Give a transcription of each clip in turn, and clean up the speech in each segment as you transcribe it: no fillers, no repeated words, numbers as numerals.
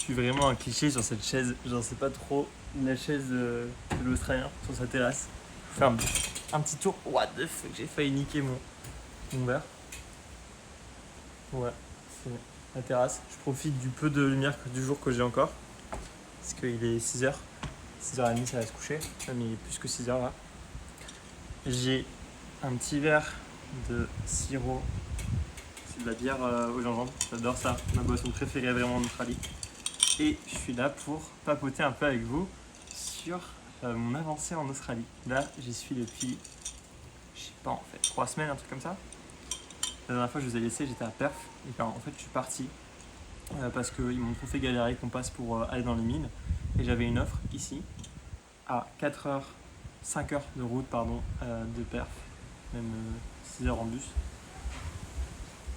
suis vraiment un cliché sur cette chaise. J'en sais pas trop. La chaise de l'Australien sur sa terrasse. Je vais faire un petit tour. What the fuck, j'ai failli niquer mon verre. Ouais, c'est la terrasse. Je profite du peu de lumière du jour que j'ai encore. Parce qu'il est 6h. 6h30, ça va se coucher. Même il est plus que 6h là. J'ai un petit verre de sirop. C'est de la bière au gingembre. J'adore ça. Ma boisson préférée vraiment en Australie. Et je suis là pour papoter un peu avec vous sur mon avancée en Australie. Là, j'y suis depuis, je sais pas en fait, 3 semaines, un truc comme ça. La dernière fois que je vous ai laissé, j'étais à Perth. Et ben, en fait, je suis parti parce qu'ils m'ont trop fait galérer qu'on passe pour aller dans les mines. Et j'avais une offre ici, à 4 heures, 5 heures de route de Perth, même 6 heures en bus.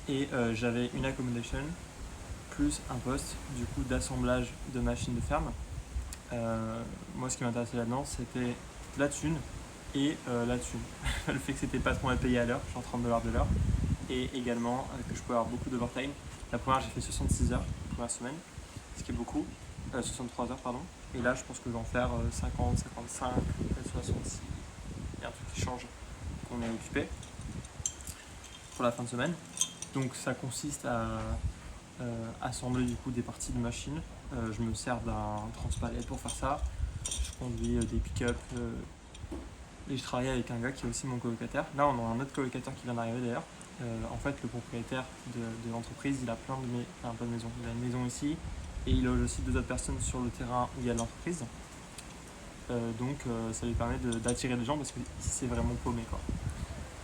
Et j'avais une accommodation plus un poste du coup d'assemblage de machines de ferme. Moi, ce qui m'intéressait là-dedans, c'était la thune et la thune. Le fait que c'était pas trop mal payé à l'heure, genre 30$ de l'heure, et également que je pouvais avoir beaucoup d'overtime. La première, j'ai fait 66 heures, la première semaine, ce qui est beaucoup, 63 heures, pardon. Et là, je pense que je vais en faire 50, 55, 66. Il y a un truc qui change, qu'on est occupé pour la fin de semaine. Donc, ça consiste à assembler du coup des parties de machines. Je me sers d'un transpalette pour faire ça. Je conduis des pick-up et je travaille avec un gars qui est aussi mon colocataire. Là, on a un autre colocataire qui vient d'arriver d'ailleurs. En fait, le propriétaire de l'entreprise, il a plein de maisons. Il a une maison ici et il loge aussi 2 autres personnes sur le terrain où il y a de l'entreprise. Donc, ça lui permet d'attirer des gens parce que ici, c'est vraiment paumé, quoi.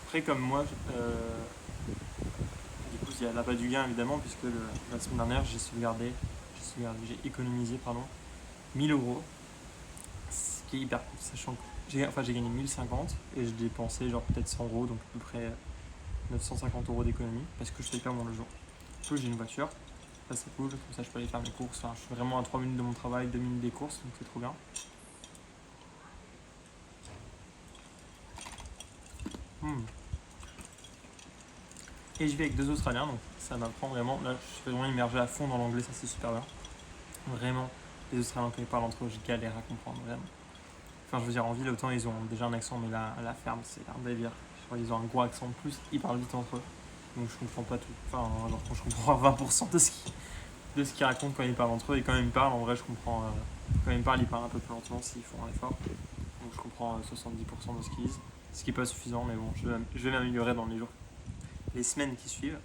Après, comme moi, du coup, il y a là-bas du gain évidemment, puisque la semaine dernière, j'ai économisé 1000€, ce qui est hyper cool, sachant que j'ai gagné 1050 et je dépensais genre peut-être 100€, donc à peu près 950€ d'économie, parce que je paye pas mon logement. Du coup, j'ai une voiture, ça c'est cool, comme ça je peux aller faire mes courses. Enfin, je suis vraiment à 3 minutes de mon travail, 2 minutes des courses, donc c'est trop bien. Et je vis avec 2 Australiens, donc ça m'apprend vraiment. Là, je suis vraiment immergé à fond dans l'anglais, ça c'est super bien. Vraiment, les Australiens quand ils parlent entre eux, je galère à comprendre, vraiment. Enfin, je veux dire, en ville, autant ils ont déjà un accent, mais là, à la ferme, c'est un délire. Genre, ils ont un gros accent de plus, ils parlent vite entre eux. Donc je comprends pas tout. Enfin, genre, quand je comprends 20% de ce qu'ils racontent quand ils parlent entre eux, et quand ils parlent, en vrai, je comprends. Quand ils parlent un peu plus lentement s'ils font un effort. Donc je comprends 70% de ce qu'ils disent. Ce qui est pas suffisant, mais bon, je vais m'améliorer dans les semaines qui suivent.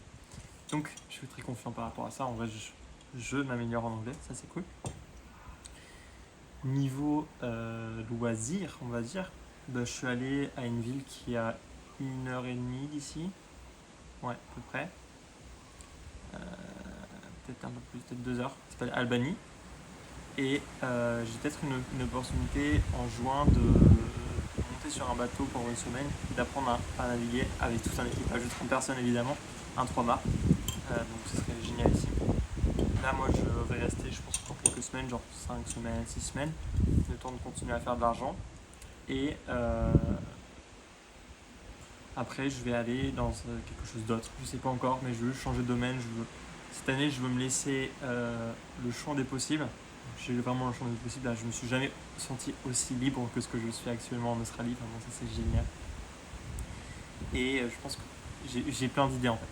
Donc je suis très confiant par rapport à ça. En vrai, je m'améliore en anglais, ça c'est cool. Niveau loisirs, on va dire, je suis allé à une ville qui est à 1h30 d'ici. Ouais, à peu près. Peut-être un peu plus, peut-être 2 heures. Ça s'appelle Albany. Et j'ai peut-être une opportunité en juin de monter sur un bateau pendant une semaine et d'apprendre à naviguer avec tout un équipage de 30 personnes évidemment, un 3-mâts. Donc ce serait génialissime. Là, moi, je vais rester, je pense, pour quelques semaines, genre 5 semaines, 6 semaines, le temps de continuer à faire de l'argent. Et après, je vais aller dans quelque chose d'autre. Je sais pas encore, mais je veux changer de domaine. Cette année, je veux me laisser le champ des possibles. J'ai vraiment le champ des possibles. Là, je me suis jamais senti aussi libre que ce que je suis actuellement en Australie. Vraiment, ça, c'est génial. Et je pense que j'ai plein d'idées en fait.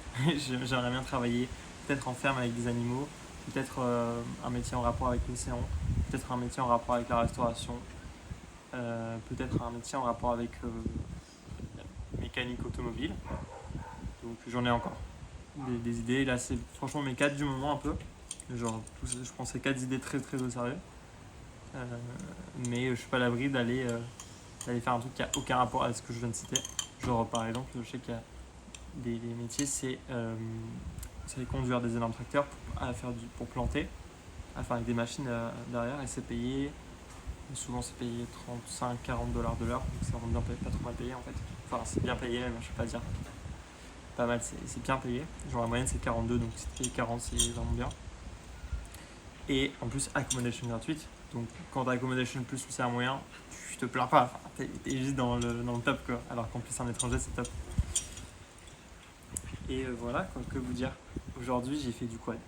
J'aimerais bien travailler peut-être en ferme avec des animaux, peut-être un métier en rapport avec l'océan, peut-être un métier en rapport avec la restauration, peut-être un métier en rapport avec la mécanique automobile. Donc j'en ai encore des idées. Là, c'est franchement mes 4 du moment un peu. Genre, je prends ces 4 idées très très au sérieux. Mais je suis pas à l'abri d'aller faire un truc qui a aucun rapport avec ce que je viens de citer. Genre par exemple, je sais qu'il y a des métiers, c'est conduire des énormes tracteurs pour planter, avec des machines derrière, et c'est payé. Souvent c'est payé 35-40$ de l'heure, donc c'est vraiment bien payé, pas trop mal payé en fait. Enfin c'est bien payé même, je vais pas dire pas mal, c'est bien payé. Genre la moyenne c'est 42, donc si tu payes 40 c'est vraiment bien. Et en plus accommodation gratuite, donc quand t'as accommodation plus le salaire moyen, tu te plains pas, enfin, t'es juste dans le top quoi. Alors qu'en plus un étranger c'est top. Et voilà, quoi, que vous dire. Aujourd'hui, j'ai fait du quad.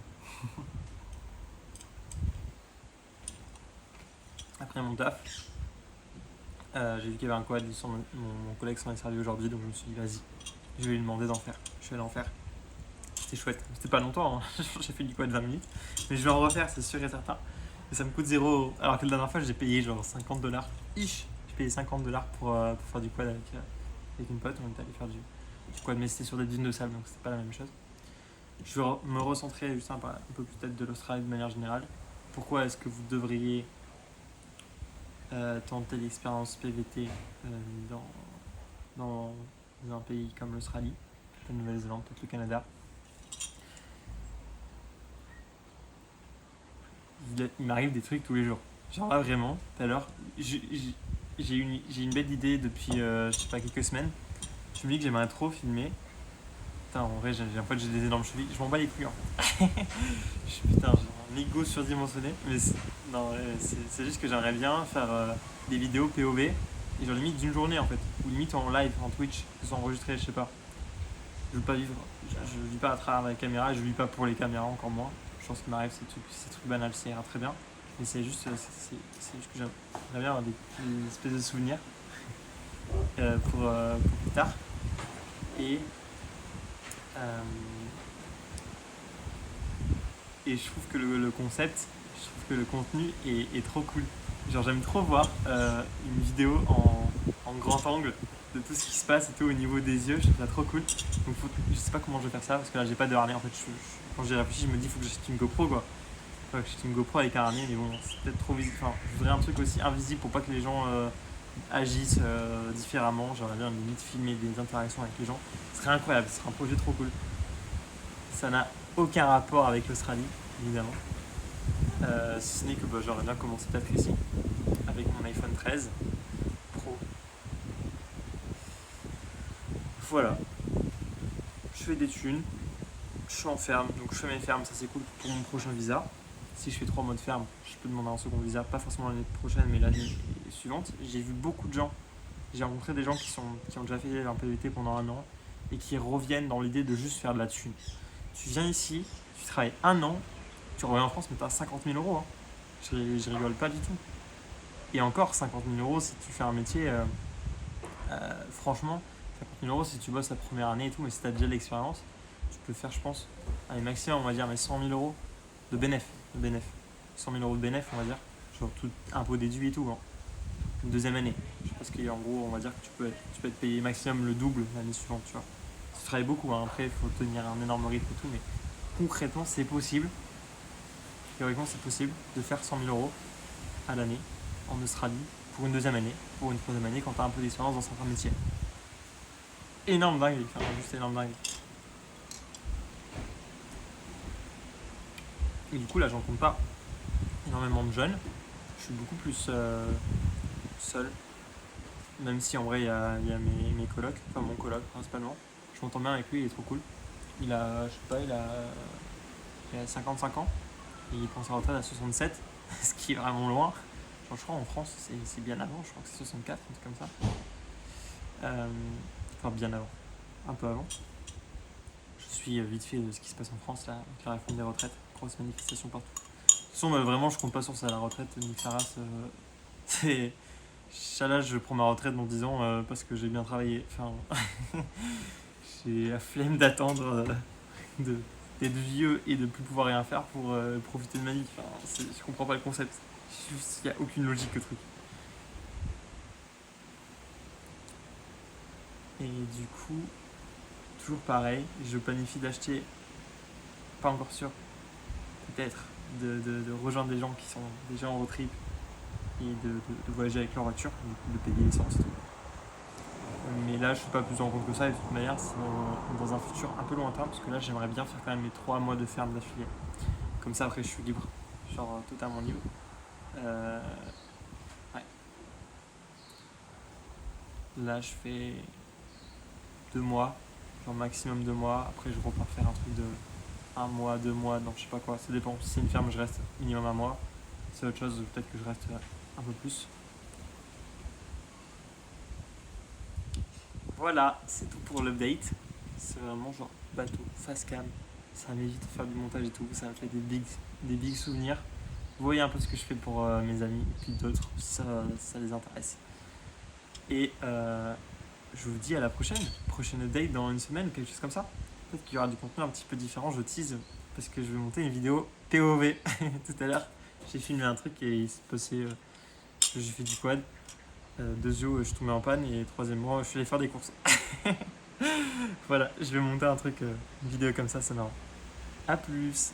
après mon taf, j'ai vu qu'il y avait un quad, mon collègue s'en est servi aujourd'hui, donc je me suis dit vas-y, je vais lui demander d'en faire. Je vais aller en faire. C'était chouette, c'était pas longtemps, hein. J'ai fait du quad 20 minutes, mais je vais en refaire, c'est sûr et certain. Et ça me coûte 0 €. Alors que la dernière fois, j'ai payé genre 50 $. J'ai payé 50 $ pour faire du quad avec une pote. On était allé faire du quad, mais c'était sur des dunes de sable, donc c'était pas la même chose. Je vais me recentrer juste un peu plus peut-être de l'Australie de manière générale. Pourquoi est-ce que vous devriez tenter l'expérience PVT dans un pays comme l'Australie, la Nouvelle-Zélande, peut-être le Canada? Il m'arrive des trucs tous les jours. Genre là vraiment, tout à l'heure, j'ai une belle idée depuis je sais pas quelques semaines. Je me dis que j'aimerais trop filmer. Putain, en vrai, en fait, j'ai des énormes chevilles. Je m'en bats les couilles en fait. Putain, j'ai un ego surdimensionné. Mais non, c'est juste que j'aimerais bien faire des vidéos POV. Et genre limite d'une journée en fait. Ou limite en live, en Twitch, que ce soit enregistré, je sais pas. Je veux pas vivre. Je vis pas à travers la caméra. Je vis pas pour les caméras, encore moins. Je pense qu'il m'arrive ces trucs banals, ça ira très bien. Mais c'est juste que j'aimerais bien avoir des espèces de souvenirs pour plus tard. Et et je trouve que le concept, je trouve que le contenu est trop cool. Genre j'aime trop voir une vidéo en grand angle de tout ce qui se passe et tout au niveau des yeux, je trouve ça trop cool. Donc je sais pas comment je vais faire ça parce que là j'ai pas de harnais en fait. Quand j'ai réfléchi, je me dis faut que j'achète une GoPro quoi. Faut que j'achète une GoPro avec un harnais, mais bon c'est peut-être trop visible. Enfin, je voudrais un truc aussi invisible pour pas que les gens agissent différemment. J'aimerais bien limite filmer des interactions avec les gens. Ce serait incroyable, ce serait un projet trop cool. Ça n'a aucun rapport avec l'Australie, évidemment. Si ce n'est que j'aurais bien commencé peut-être ici, avec mon iPhone 13 Pro. Voilà. Je fais des thunes, je suis en ferme, donc je fais mes fermes, ça c'est cool pour mon prochain visa. Si je fais 3 mois de ferme, je peux demander un second visa, pas forcément l'année prochaine, mais l'année suivante. J'ai vu beaucoup de gens, j'ai rencontré des gens qui ont déjà fait un PVT pendant 1 an et qui reviennent dans l'idée de juste faire de la thune. Tu viens ici, tu travailles 1 an, tu reviens en France, mais tu as 50 000 €. Hein. Je rigole pas du tout. Et encore, 50 000 € si tu fais un métier, franchement, 50 000 € si tu bosses la première année et tout, mais si tu as déjà de l'expérience, tu peux faire, je pense, allez, maximum, on va dire, mais 100 000 € de bénéf. 100 000 € de bénéf, on va dire, genre tout impôt déduit et tout. Hein. Une deuxième année. Parce qu'en gros, on va dire que tu peux être payé maximum le double l'année suivante, tu vois. Tu travailles beaucoup, hein. Après, il faut tenir un énorme rythme et tout, mais concrètement, c'est possible. Théoriquement, c'est possible de faire 100 000 € à l'année en Australie pour une deuxième année, pour une troisième année quand tu as un peu d'expérience dans certains métiers. Énorme dingue, enfin, juste énorme dingue. Et du coup, là, j'en compte pas énormément de jeunes. Je suis beaucoup plus seul. Même si en vrai, il y a mes colocs, enfin mon coloc principalement. Je m'entends bien avec lui, il est trop cool. Il a, je sais pas, il a 55 ans. Et il prend sa retraite à 67, ce qui est vraiment loin. Genre, je crois en France, c'est bien avant, je crois que c'est 64, un truc comme ça. Enfin, bien avant, un peu avant. Je suis vite fait de ce qui se passe en France, là, avec la réforme des retraites. Grosse manifestation partout. De toute façon, vraiment, je compte pas sur ça, la retraite, nique sa race. C'est. Là, je prends ma retraite dans 10 ans parce que j'ai bien travaillé. Enfin, j'ai la flemme d'attendre d'être vieux et de plus pouvoir rien faire pour profiter de ma vie. Enfin, je comprends pas le concept. Il n'y a aucune logique au truc. Et du coup, toujours pareil, je planifie d'acheter, pas encore sûr, peut-être, de rejoindre des gens qui sont déjà en road trip et de voyager avec leur voiture, de payer l'essence et tout. Mais là, je ne suis pas plus en compte que ça, et de toute manière, c'est dans un futur un peu lointain, parce que là, j'aimerais bien faire quand même mes 3 mois de ferme d'affilée. Comme ça, après, je suis libre, genre totalement libre. Ouais. Là, je fais 2 mois, genre maximum 2 mois. Après, je repars faire un truc de 1 mois, 2 mois, non, je sais pas quoi, ça dépend. Si c'est une ferme, je reste minimum 1 mois. Si c'est autre chose, peut-être que je reste un peu plus. Voilà, c'est tout pour l'update. C'est vraiment genre bateau, face cam. Ça m'évite de faire du montage et tout. Ça me fait des big souvenirs. voyez un peu ce que je fais pour mes amis et puis d'autres si ça les intéresse. Et je vous dis à la prochaine update dans une semaine ou quelque chose comme ça. Peut-être qu'il y aura du contenu un petit peu différent, je tease, parce que je vais monter une vidéo POV tout à l'heure. J'ai filmé un truc et il s'est passé, j'ai fait du quad. Deuxièmement, je suis tombé en panne et troisièmement, je suis allé faire des courses. Voilà, je vais monter un truc, une vidéo comme ça, c'est marrant. A plus.